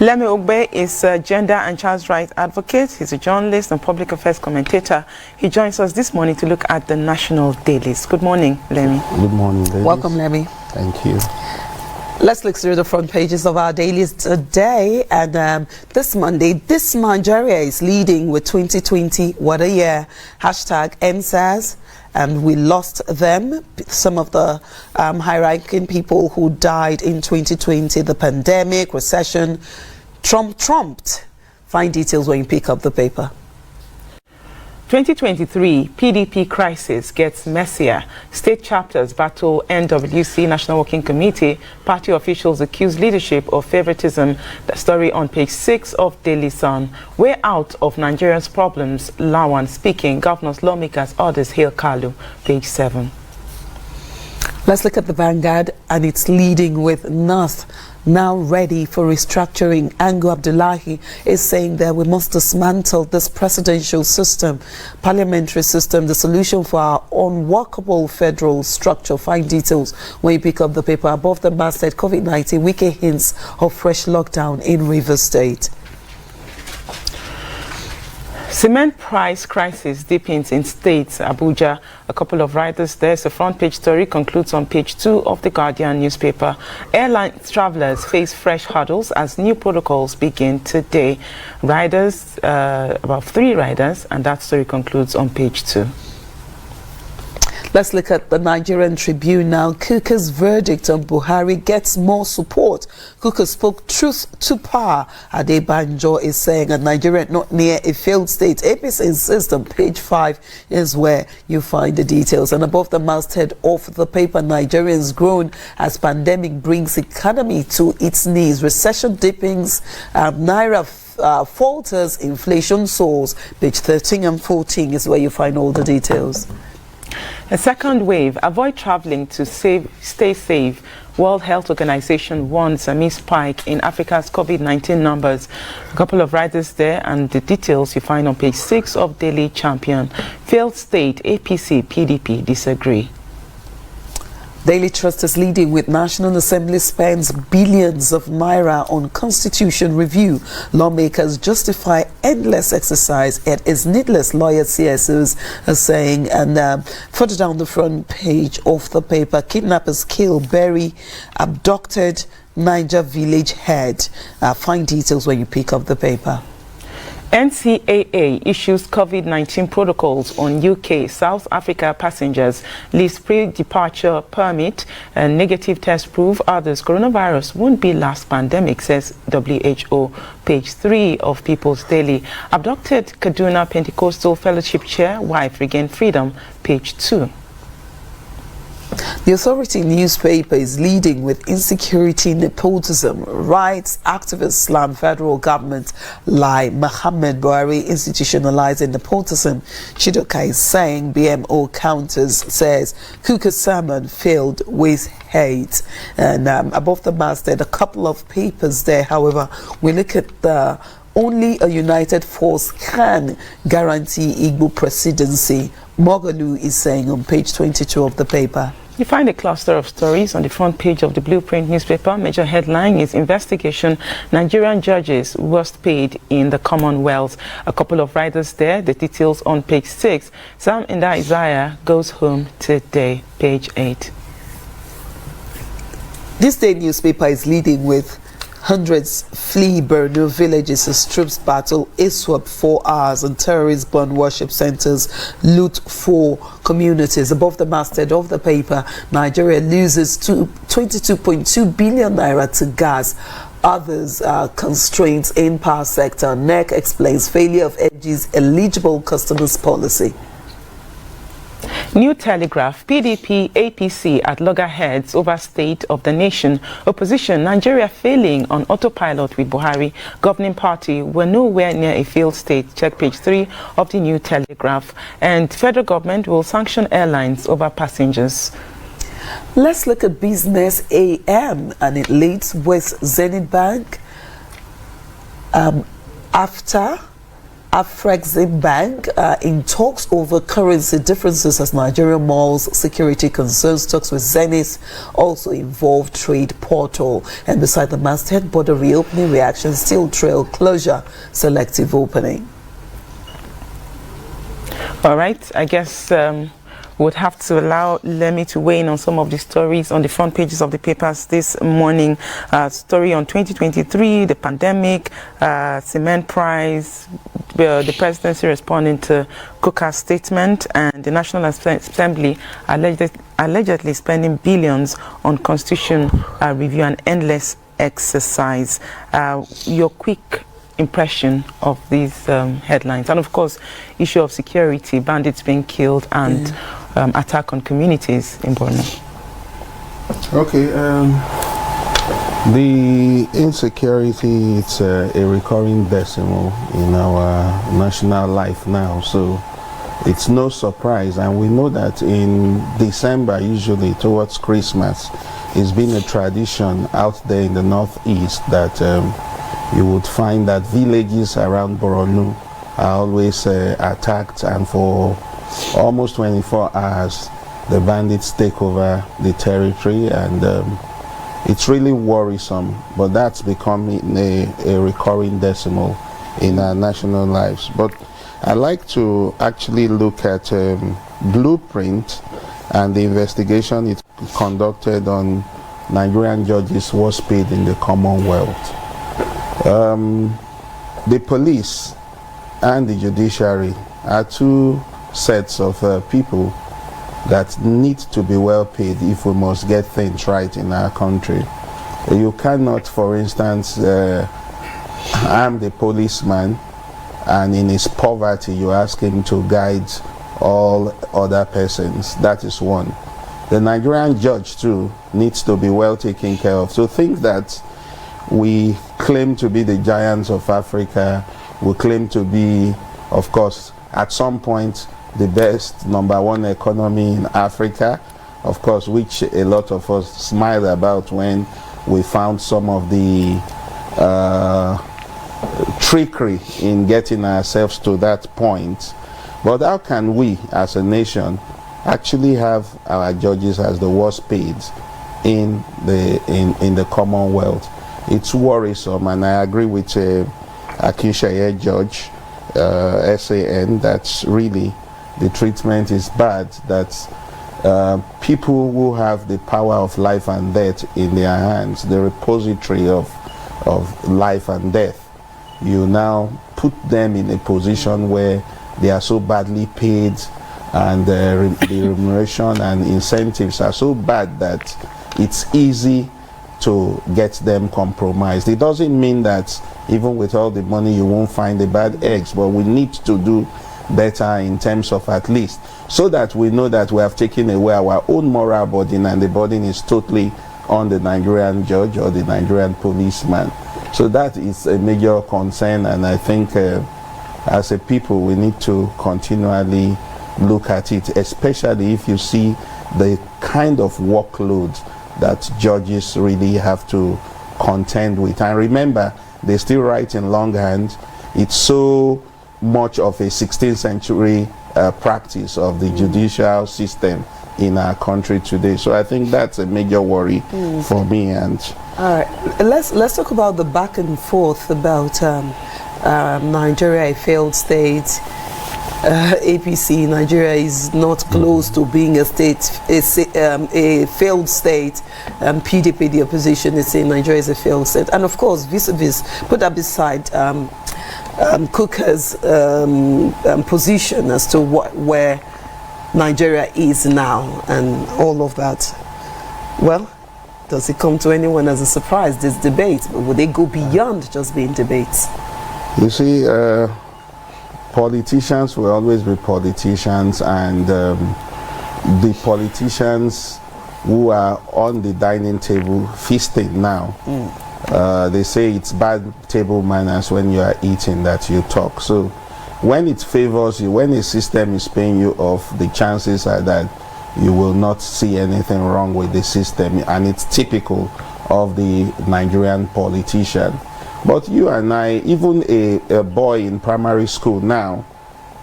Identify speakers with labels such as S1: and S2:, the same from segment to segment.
S1: Lemi Ogbe is a gender and child's rights advocate. He's a journalist and public affairs commentator. He joins us this morning to look at the national dailies. Good morning, Lemi.
S2: Good morning, ladies.
S3: Welcome, Lemi.
S2: Thank you.
S3: Let's look through the front pages of our dailies today. And this Monday, this Nigeria is leading with 2020. What a year. Hashtag NSAS. And we lost them, some of the high-ranking people who died in 2020, the pandemic, recession, trumped. Find details when you pick up the paper.
S1: 2023 PDP crisis gets messier. State chapters battle NWC National Working Committee. Party officials accuse leadership of favoritism. The story on page 6 of Daily Sun. Way out of Nigeria's problems. Lawan speaking. Governors, lawmakers, others hail Kalu. Page 7.
S3: Let's look at the Vanguard, and it's leading with North now ready for restructuring. Ango Abdullahi is saying that we must dismantle this presidential system, parliamentary system, the solution for our unworkable federal structure. Find details when you pick up the paper. Above the masthead, COVID-19, wiki hints of fresh lockdown in Rivers State.
S1: Cement price crisis deepens in states. Abuja, a couple of riders there. It's a front page story, concludes on page 2 of the Guardian newspaper. Airline travelers face fresh hurdles as new protocols begin today. Riders, about 3 riders, and that story concludes on page 2.
S3: Let's look at the Nigerian Tribune now. Kuka's verdict on Buhari gets more support. Kuka spoke truth to power. Adebanjo is saying a Nigeria not near a failed state. APC insists on page 5 is where you find the details. And above the masthead of the paper, Nigerians groan as pandemic brings economy to its knees. Recession deepens, Naira falters, inflation soars. Page 13 and 14 is where you find all the details.
S1: A second wave. Avoid traveling to stay safe. World Health Organization warns amid spike in Africa's COVID-19 numbers. A couple of riders there, and the details you find on page 6 of Daily Champion. Failed state, APC, PDP disagree.
S3: Daily Trust is leading with National Assembly spends billions of naira on constitution review. Lawmakers justify endless exercise. It is needless, lawyer CSOs are saying. And further down the front page of the paper, kidnappers kill, bury, abducted Niger village head. Find details when you pick up the paper.
S1: NCAA issues COVID-19 protocols on UK, South Africa passengers. Least pre-departure permit and negative test prove others. Coronavirus won't be last pandemic, says WHO. Page 3 of People's Daily. Abducted Kaduna Pentecostal Fellowship chair, wife regained freedom. Page 2. The Authority newspaper is leading with insecurity, nepotism, rights activists slam federal government lie. Muhammad Buhari institutionalizing nepotism. Chidoka is saying BMO counters, says Kuka's sermon filled with hate. And above the masthead, a couple of papers there. However, we look at the only a united force can guarantee Igbo presidency. Moghalu is saying on page 22 of the paper. You find a cluster of stories on the front page of the Blueprint newspaper. Major headline is investigation. Nigerian judges worst paid in the Commonwealth. A couple of riders there. The details on page 6. Sam Inda Isaiah goes home today. Page 8.
S3: This day newspaper is leading with hundreds flee Borno villages as troops battle ISWAP 4 hours and terrorists burn worship centers, loot 4 communities. Above the masthead of the paper, Nigeria loses 22.2 billion naira to gas. Others are constraints in power sector. NEC explains failure of FG's eligible customers policy.
S1: New Telegraph, PDP, APC at loggerheads over state of the nation. Opposition, Nigeria failing on autopilot with Buhari. Governing party were nowhere near a failed state. Check page 3 of the New Telegraph. And federal government will sanction airlines over passengers.
S3: Let's look at Business AM, and it leads with Zenith Bank. After Afrexim Bank in talks over currency differences as Nigerian malls security concerns. Talks with Zenith also involved trade portal. And beside the masthead, border reopening reactions still trail closure, selective opening.
S1: All right, I guess would have to allow Lemmy to weigh in on some of the stories on the front pages of the papers this morning. Story on 2023, the pandemic, cement price, the presidency responding to Kuka's statement, and the National Assembly allegedly spending billions on constitution review, and endless exercise. Your quick impression of these headlines, and of course issue of security, bandits being killed, and attack on communities in Borno.
S2: Okay, the insecurity, it's a recurring decimal in our national life now, so it's no surprise, and we know that in December, usually towards Christmas, it's been a tradition out there in the northeast that you would find that villages around Borno are always attacked, and for almost 24 hours the bandits take over the territory, and it's really worrisome, but that's becoming a recurring decimal in our national lives. But I like to actually look at Blueprint and the investigation it conducted on Nigerian judges was paid in the Commonwealth. The police and the judiciary are two sets of people that need to be well paid if we must get things right in our country. You cannot, for instance, arm the policeman, and in his poverty you ask him to guide all other persons. That is one. The Nigerian judge too needs to be well taken care of. So think that we claim to be the giants of Africa. We claim to be, of course, at some point the best #1 economy in Africa, of course, which a lot of us smiled about when we found some of the trickery in getting ourselves to that point. But how can we as a nation actually have our judges as the worst paid in the Commonwealth? It's worrisome, and I agree with Akinseye Judge, SAN, that's really the treatment is bad, that people who have the power of life and death in their hands, the repository of life and death, you now put them in a position where they are so badly paid, and the remuneration and incentives are so bad that it's easy to get them compromised. It doesn't mean that even with all the money you won't find the bad eggs, but we need to do better in terms of at least, so that we know that we have taken away our own moral burden, and the burden is totally on the Nigerian judge or the Nigerian policeman. So that is a major concern, and I think as a people we need to continually look at it, especially if you see the kind of workload that judges really have to contend with. And remember, they still write in longhand. It's so much of a 16th century practice of the judicial system in our country today. So I think that's a major worry for me. And
S3: all right, let's talk about the back and forth about Nigeria, a failed state. APC, Nigeria is not close to being a state, a failed state. PDP, the opposition, is saying Nigeria is a failed state. And of course, vis-a-vis, put that beside Kuka's position as to where Nigeria is now and all of that. Well, does it come to anyone as a surprise, this debate? Would they go beyond just being debates?
S2: you see, politicians will always be politicians, and the politicians who are on the dining table feasting now, they say it's bad table manners when you are eating that you talk. So when it favors you, when a system is paying you off, the chances are that you will not see anything wrong with the system, and it's typical of the Nigerian politician. But you and I, even a boy in primary school now,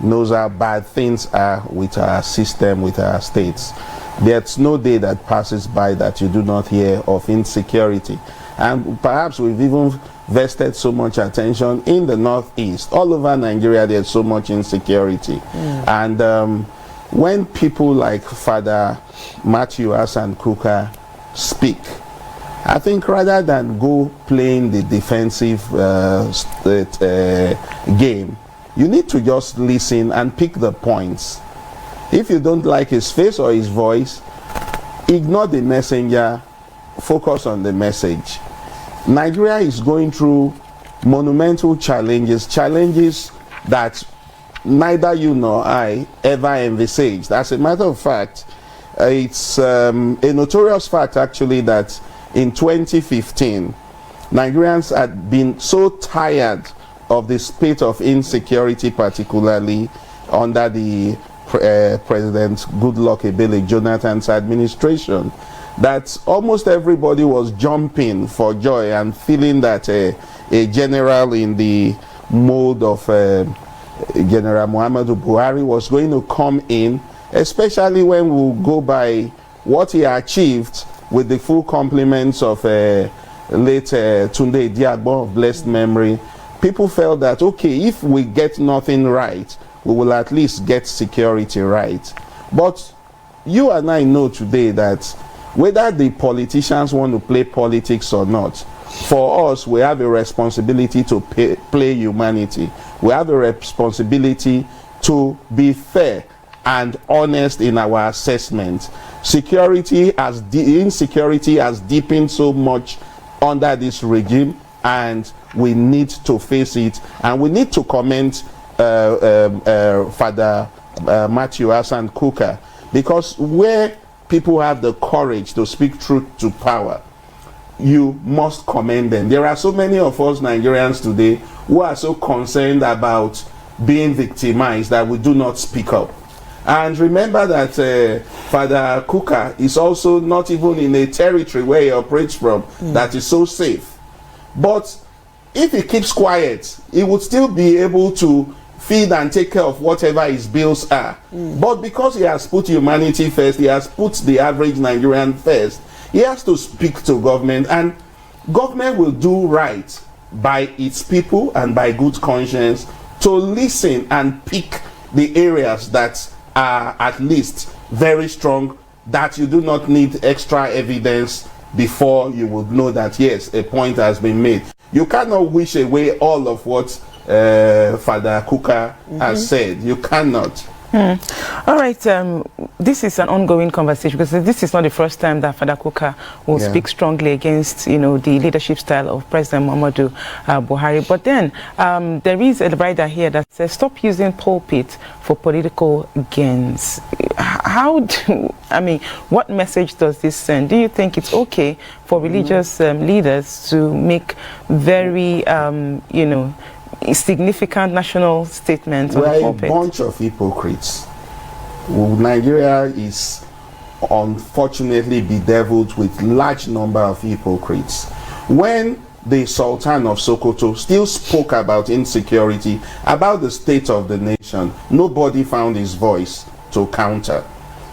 S2: knows how bad things are with our system, with our states. There's no day that passes by that you do not hear of insecurity. And perhaps we've even vested so much attention in the Northeast. All over Nigeria, there's so much insecurity. And when people like Father Matthew Hassan Kukah speak, I think rather than go playing the defensive game, you need to just listen and pick the points. If you don't like his face or his voice, ignore the messenger, focus on the message. Nigeria is going through monumental challenges that neither you nor I ever envisaged. As a matter of fact, it's a notorious fact actually that in 2015, Nigerians had been so tired of the spate of insecurity, particularly under the President Goodluck Ebele Jonathan's administration, that almost everybody was jumping for joy and feeling that a general in the mode of General Muhammadu Buhari was going to come in, especially when we go by what he achieved with the full compliments of late Tunde Diagbo of blessed memory. People felt that, okay, if we get nothing right, we will at least get security right. But you and I know today that whether the politicians want to play politics or not, for us, we have a responsibility to play humanity. We have a responsibility to be fair and honest in our assessment. Insecurity has deepened so much under this regime, and we need to face it, and we need to commend Father Matthew Hassan Kukah, because where people have the courage to speak truth to power, you must commend them. There are so many of us Nigerians today who are so concerned about being victimized that we do not speak up. And remember that Father Kukah is also not even in a territory where he operates from that is so safe. But if he keeps quiet, he would still be able to feed and take care of whatever his bills are. But because he has put humanity first, he has put the average Nigerian first, he has to speak to government, and government will do right by its people and by good conscience to listen and pick the areas that are at least very strong, that you do not need extra evidence before you would know that yes, a point has been made. You cannot wish away all of what Father Kukah has said. You cannot.
S1: All right, this is an ongoing conversation, because this is not the first time that Father Kukah will speak strongly against, the leadership style of President Muhammadu Buhari. But then there is a writer here that says, stop using pulpit for political gains. What message does this send? Do you think it's okay for religious leaders to make very, significant national statements on the pulpit?
S2: We're a bunch of hypocrites. Nigeria is unfortunately bedeviled with large number of hypocrites. When the Sultan of Sokoto still spoke about insecurity, about the state of the nation, nobody found his voice to counter.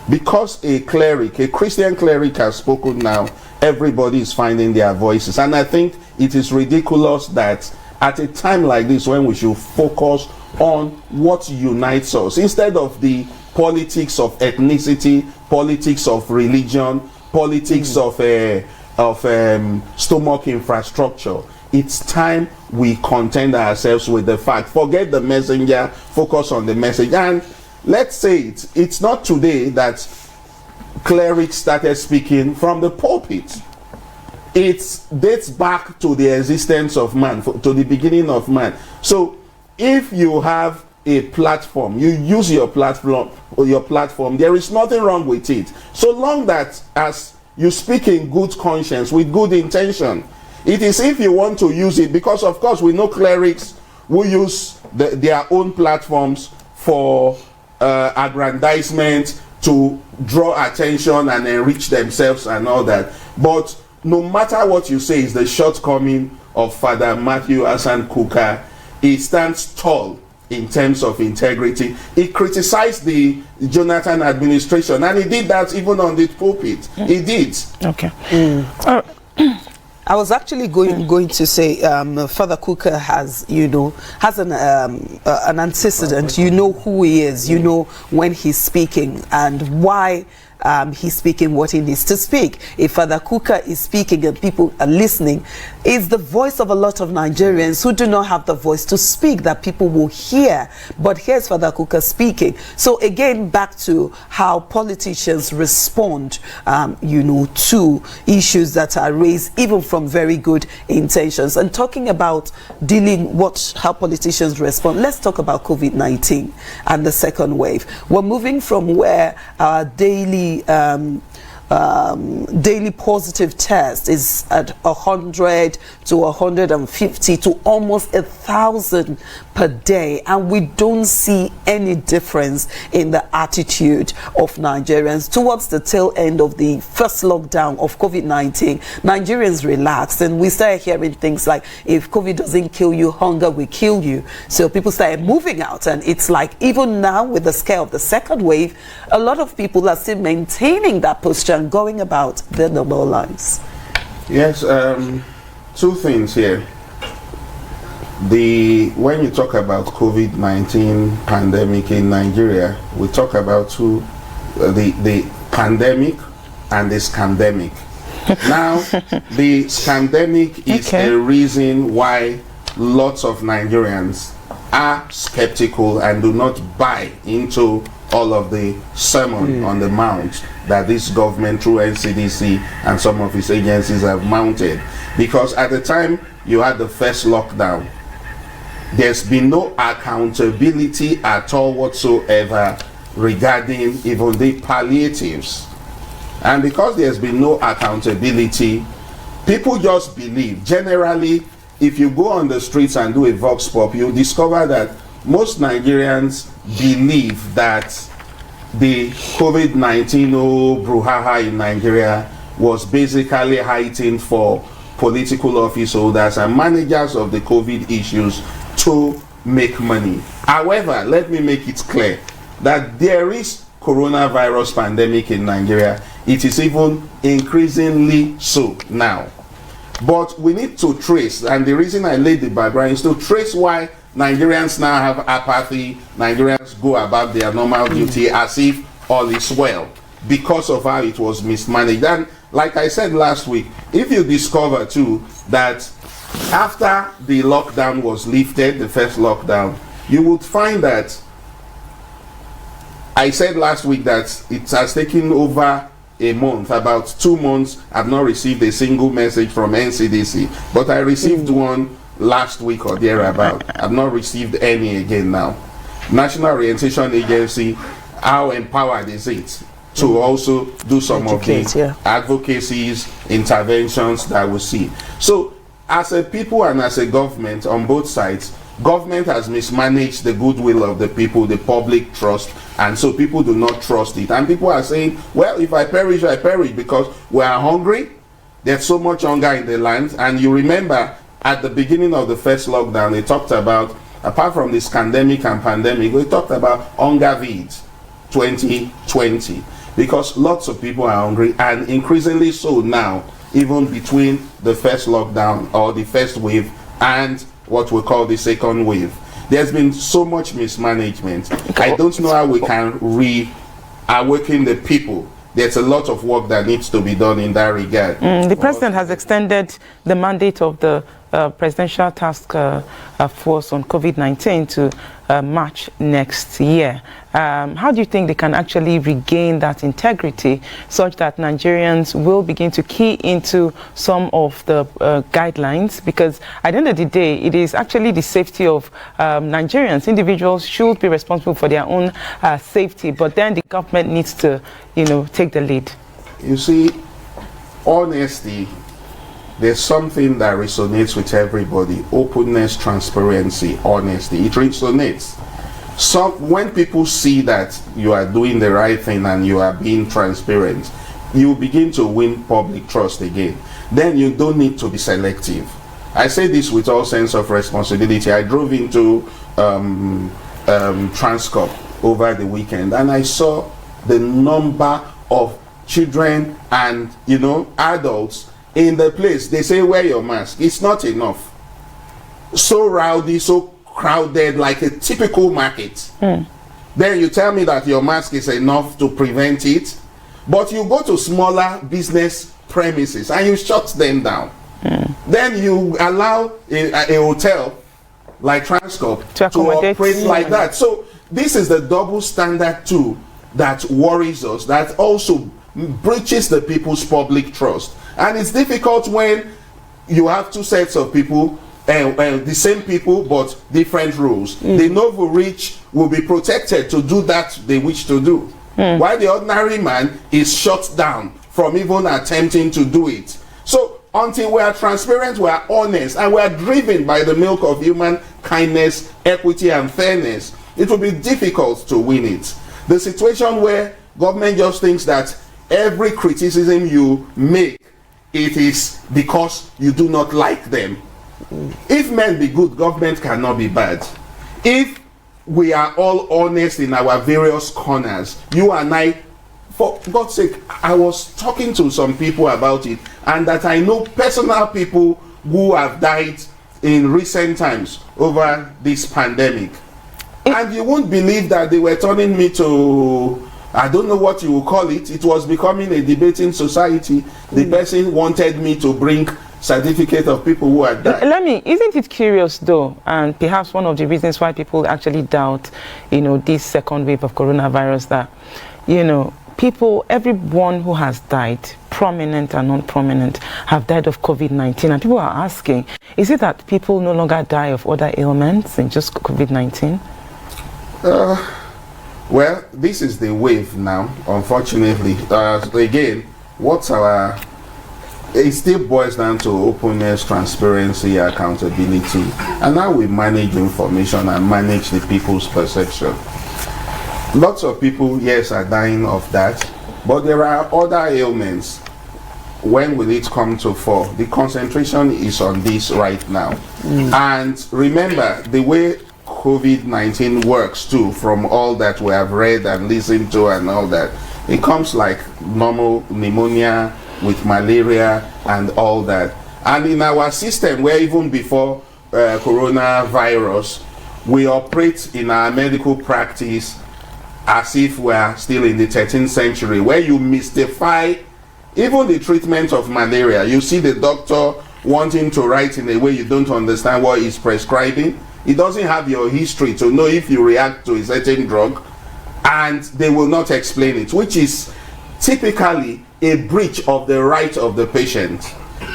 S2: Because a cleric, a Christian cleric, has spoken now, everybody is finding their voices. And I think it is ridiculous that at a time like this, when we should focus on what unites us, instead of the politics of ethnicity, politics of religion, politics of stomach infrastructure, it's time we contend ourselves with the fact. Forget the messenger, focus on the message. And let's say it's not today that clerics started speaking from the pulpit. It dates back to the existence of man, to the beginning of man. So if you have a platform, you use your platform, there is nothing wrong with it, so long that as you speak in good conscience, with good intention. It is if you want to use it, because of course we know clerics who use their own platforms for aggrandizement, to draw attention and enrich themselves and all that. But no matter what you say is the shortcoming of Father Matthew Hassan Kukah, he stands tall in terms of integrity. He criticized the Jonathan administration, and he did that even on the pulpit. He did.
S1: Okay.
S3: I was actually going to say Father Kukah has an antecedent. You know who he is. You know when he's speaking and why he's speaking what he needs to speak. If Father Kukah is speaking and people are listening, it's the voice of a lot of Nigerians who do not have the voice to speak that people will hear. But here's Father Kukah speaking. So again, back to how politicians respond, to issues that are raised even from very good intentions. And talking about how politicians respond, let's talk about COVID-19 and the second wave. We're moving from where our daily positive test is at 100 to 150 to almost 1,000 per day, and we don't see any difference in the attitude of Nigerians. Towards the tail end of the first lockdown of COVID-19, Nigerians relaxed, and we started hearing things like, if COVID doesn't kill you, hunger will kill you. So people started moving out, and it's like even now with the scare of the second wave, a lot of people are still maintaining that posture and going about their normal lives.
S2: Yes, two things here. When you talk about COVID-19 pandemic in Nigeria, we talk about the pandemic and the scandemic. Now, the scandemic is a reason why lots of Nigerians are skeptical and do not buy into all of the sermon on the mount that this government through NCDC and some of its agencies have mounted. Because at the time you had the first lockdown, there's been no accountability at all whatsoever regarding even the palliatives. And because there's been no accountability, people just believe. Generally, if you go on the streets and do a vox pop, you'll discover that most Nigerians believe that the COVID-19 brouhaha in Nigeria was basically heightened for political office holders and managers of the COVID issues to make money. However, let me make it clear that there is coronavirus pandemic in Nigeria. It is even increasingly so now. But we need to trace, and the reason I laid the background is to trace why Nigerians now have apathy. Nigerians go about their normal duty as if all is well because of how it was mismanaged. And like I said last week, if you discover too that after the lockdown was lifted, the first lockdown, you would find that I said last week that it has taken over a month, about 2 months. I've not received a single message from NCDC, but I received one last week or thereabout. I've not received any again now. National Orientation Agency, how empowered is it to also do some of the advocacies, interventions that we see? So as a people and as a government on both sides, government has mismanaged the goodwill of the people, the public trust, and so people do not trust it. And people are saying, well, if I perish, I perish, because we are hungry. There's so much hunger in the land. And you remember at the beginning of the first lockdown, they talked about, apart from this scandemic and pandemic, we talked about hunger vids 2020, because lots of people are hungry, and increasingly so now, even between the first lockdown or the first wave and what we call the second wave. There's been so much mismanagement. I don't know how we can reawaken the people. There's a lot of work that needs to be done in that regard.
S1: The president has extended the mandate of the Presidential Task Force on COVID-19 to March next year. How do you think they can actually regain that integrity such that Nigerians will begin to key into some of the guidelines? Because at the end of the day, it is actually the safety of Nigerians. Individuals should be responsible for their own safety, but then the government needs to, take the lead.
S2: You see, honesty, there's something that resonates with everybody. Openness, transparency, honesty. It resonates. So when people see that you are doing the right thing and you are being transparent, you begin to win public trust again. Then you don't need to be selective. I say this with all sense of responsibility. I drove into Transcorp over the weekend, and I saw the number of children and adults in the place. They say wear your mask. It's not enough. So rowdy, so crowded, like a typical market. Then you tell me that your mask is enough to prevent it, but you go to smaller business premises and you shut them down. Then you allow a hotel like Transcorp to operate like that. So this is the double standard too that worries us, that also breaches the people's public trust. And it's difficult when you have two sets of people, the same people but different rules. The novel rich will be protected to do that they wish to do, while the ordinary man is shut down from even attempting to do it. So until we are transparent, we are honest, and we are driven by the milk of human kindness, equity and fairness, it will be difficult to win it. The situation where government just thinks that every criticism you make, it is because you do not like them. If men be good, government cannot be bad. If we are all honest in our various corners, you and I, for God's sake, I was talking to some people about it, and that I know personal people who have died in recent times over this pandemic. And you won't believe that they were turning me to, I don't know what you will call it. It was becoming a debating society. The person wanted me to bring certificate of people who had died.
S1: Isn't it curious though, and perhaps one of the reasons why people actually doubt, this second wave of coronavirus, that, people, everyone who has died, prominent and non-prominent, have died of COVID-19. And people are asking, is it that people no longer die of other ailments than just COVID-19?
S2: Well, this is the wave now, unfortunately. Again, it still boils down to openness, transparency, accountability, and how we manage information and manage the people's perception. Lots of people, yes, are dying of that, but there are other ailments. When will it come to fall? The concentration is on this right now. And remember, the way COVID-19 works too, from all that we have read and listened to and all that, it comes like normal pneumonia with malaria and all that. And in our system, where even before coronavirus, we operate in our medical practice as if we are still in the 13th century, where you mystify even the treatment of malaria. You see the doctor wanting to write in a way you don't understand what he's prescribing. He doesn't have your history to know if you react to a certain drug, and they will not explain it, which is typically a breach of the right of the patient.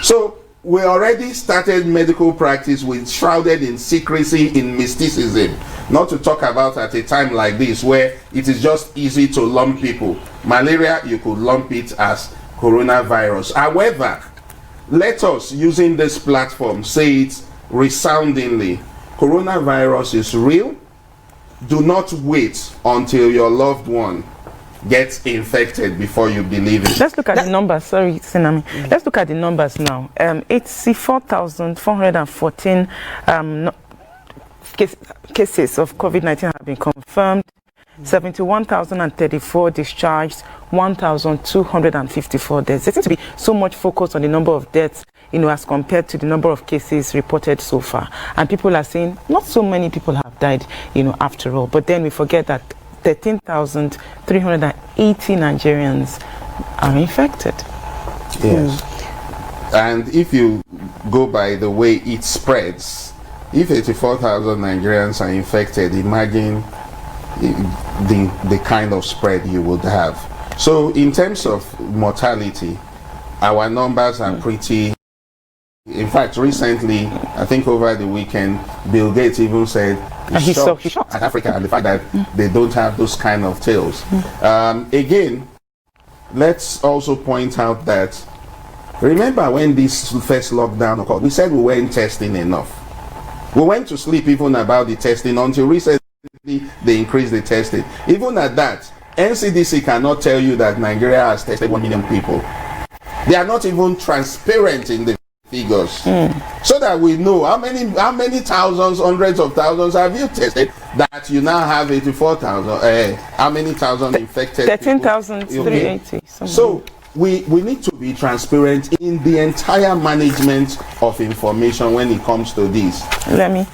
S2: So we already started medical practice with shrouded in secrecy, in mysticism, not to talk about at a time like this where it is just easy to lump people. Malaria, you could lump it as coronavirus. However, let us, using this platform, say it resoundingly: coronavirus is real. Do not wait until your loved one gets infected before you believe it.
S1: Let's look at the numbers. Sorry, Sinami. Let's look at the numbers now. 84,414 cases of COVID-19 have been confirmed. 71,034 discharged, 1,254 deaths. There seems to be so much focus on the number of deaths, as compared to the number of cases reported so far. And people are saying not so many people have died, after all. But then we forget that 13,380 Nigerians are infected.
S2: Yes. And if you go by the way it spreads, if 84,000 Nigerians are infected, imagine the kind of spread you would have. So in terms of mortality, our numbers are pretty. In fact, recently, I think over the weekend, Bill Gates even said he's shocked at Africa and the fact that they don't have those kind of tales. Again, let's also point out that, remember when this first lockdown occurred, we said we weren't testing enough. We went to sleep even about the testing until recently they increased the testing. Even at that, NCDC cannot tell you that Nigeria has tested 1 million people. They are not even transparent in the figures so that we know how many thousands, hundreds of thousands have you tested that you now have 84,000, how many thousand infected
S1: 13,380.
S2: So we need to be transparent in the entire management of information when it comes to this.
S1: Let me,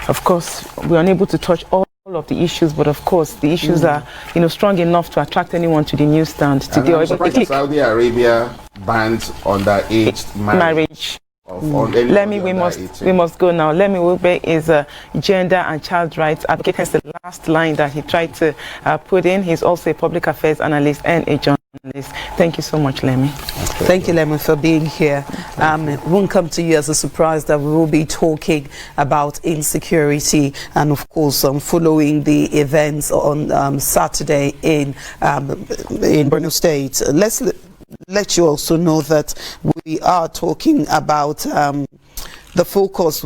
S1: of course, we're unable to touch all of the issues, but of course the issues are, strong enough to attract anyone to the newsstand today.
S2: I'm surprised Saudi Arabia bans underage marriage.
S1: Lemi, we must go now. Lemi Wube is a gender and child rights advocate. Hence the last line that he tried to put in. He's also a public affairs analyst and a journalist. Thank you so much, Lemi.
S3: Thank you, Lemi, for being here. It won't come to you as a surprise that we will be talking about insecurity and, of course, following the events on Saturday in Borno State. Let's let you also know that we are talking about the focus